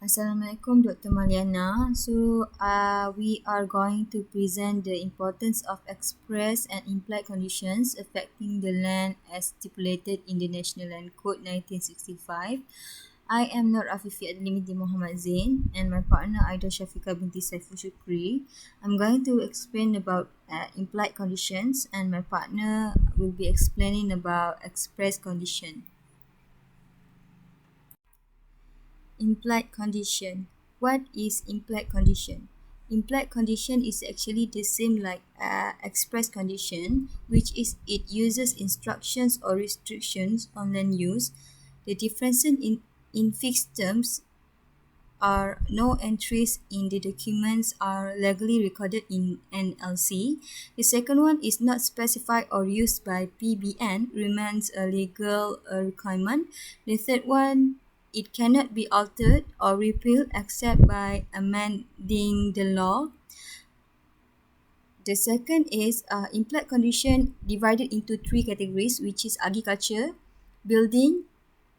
Assalamualaikum, Dr. Maliana. We are going to present the importance of express and implied conditions affecting the land as stipulated in the National Land Code 1965. I am Nur Afifi Adlimidi Muhammad Zain and my partner Aida Shafika binti Saiful Shukri. I'm going to explain about implied conditions and my partner will be explaining about express condition. Implied condition. What is implied condition? Implied condition is actually the same like express condition, which is it uses instructions or restrictions on land use. The differences in fixed terms are no entries in the documents are legally recorded in NLC. The second one is not specified or used by PBN, remains a legal requirement. The third one, it cannot be altered or repealed except by amending the law. The second is implied condition divided into three categories, which is agriculture, building,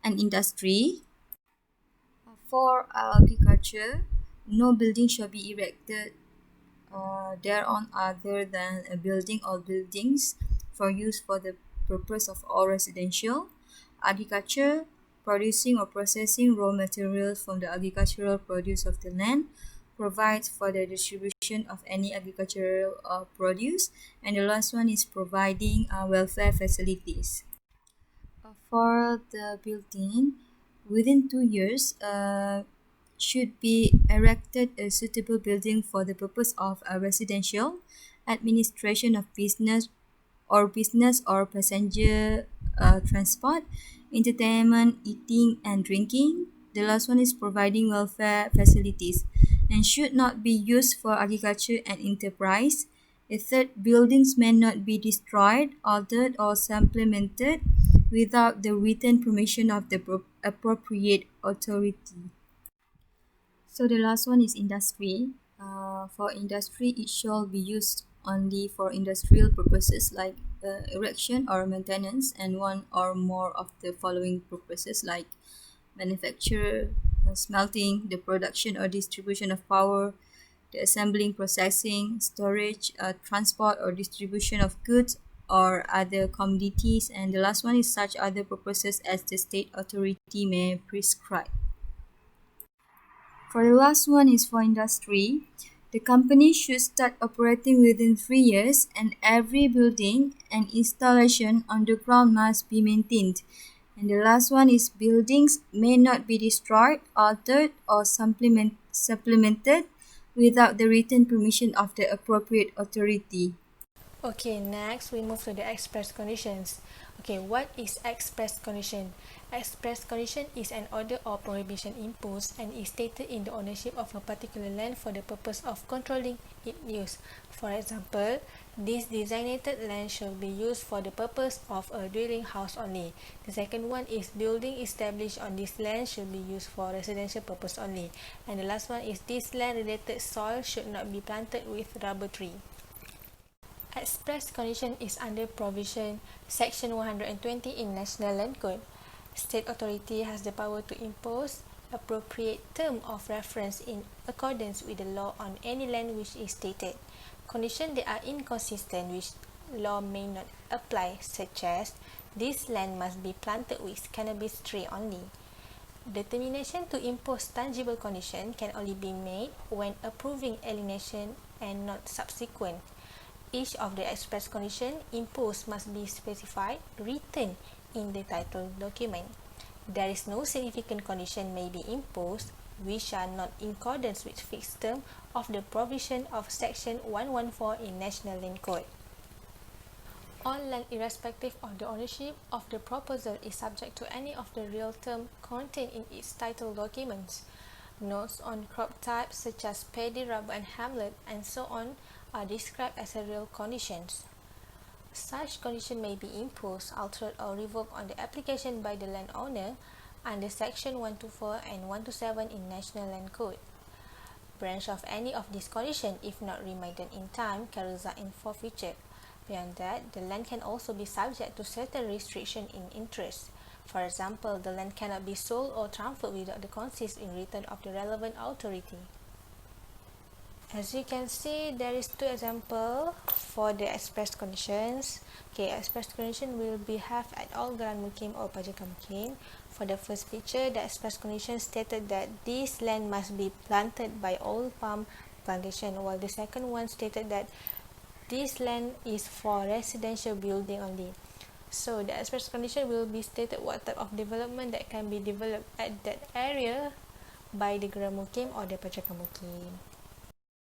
and industry. For agriculture, no building shall be erected thereon other than a building or buildings for use for the purpose of all residential. Agriculture, producing or processing raw materials from the agricultural produce of the land, provides for the distribution of any agricultural produce, and the last one is providing welfare facilities. For the building, within 2 years, should be erected a suitable building for the purpose of a residential, administration of business or passenger transport, entertainment, eating and drinking. The last one is providing welfare facilities and should not be used for agriculture and enterprise. The third, buildings may not be destroyed, altered, or supplemented without the written permission of the appropriate authority. So the last one is industry. For industry, it shall be used only for industrial purposes like erection or maintenance, and one or more of the following purposes like manufacture, smelting, the production or distribution of power, the assembling, processing, storage, transport or distribution of goods or other commodities, and the last one is such other purposes as the state authority may prescribe. For the last one is for industry. The company should start operating within 3 years, and every building and installation on the ground must be maintained. And the last one is buildings may not be destroyed, altered, or supplemented without the written permission of the appropriate authority. Okay, next we move to the express conditions. Okay, what is express condition? Express condition is an order or prohibition imposed and is stated in the ownership of a particular land for the purpose of controlling its use. For example, this designated land shall be used for the purpose of a dwelling house only. The second one is building established on this land should be used for residential purpose only. And the last one is this land related soil should not be planted with rubber tree. Express condition is under provision Section 120 in National Land Code. State authority has the power to impose appropriate term of reference in accordance with the law on any land which is stated. Conditions that are inconsistent which law may not apply, such as this land must be planted with cannabis tree only. Determination to impose tangible condition can only be made when approving alienation and not subsequent. Each of the express condition imposed must be specified, written in the title document. There is no significant condition may be imposed which are not in accordance with fixed term of the provision of Section 114 in National Land Code. All land irrespective of the ownership of the proposal is subject to any of the real term contained in its title documents. Notes on crop types such as paddy, rubber and hamlet and so on are described as a real conditions. Such condition may be imposed, altered or revoked on the application by the landowner under Section 124 and 127 in National Land Code. Breach of any of these conditions, if not remedied in time, can result in forfeiture. Beyond that, the land can also be subject to certain restriction in interest. For example, the land cannot be sold or transferred without the consent in written of the relevant authority. As you can see, there is two examples for the express conditions. Okay, express condition will be have at all Geran Mukim or Pajaka Mukim. For the first picture, the express condition stated that this land must be planted by all palm plantation, while the second one stated that this land is for residential building only. So the express condition will be stated what type of development that can be developed at that area by the Geran Mukim or the Pajaka Mukim.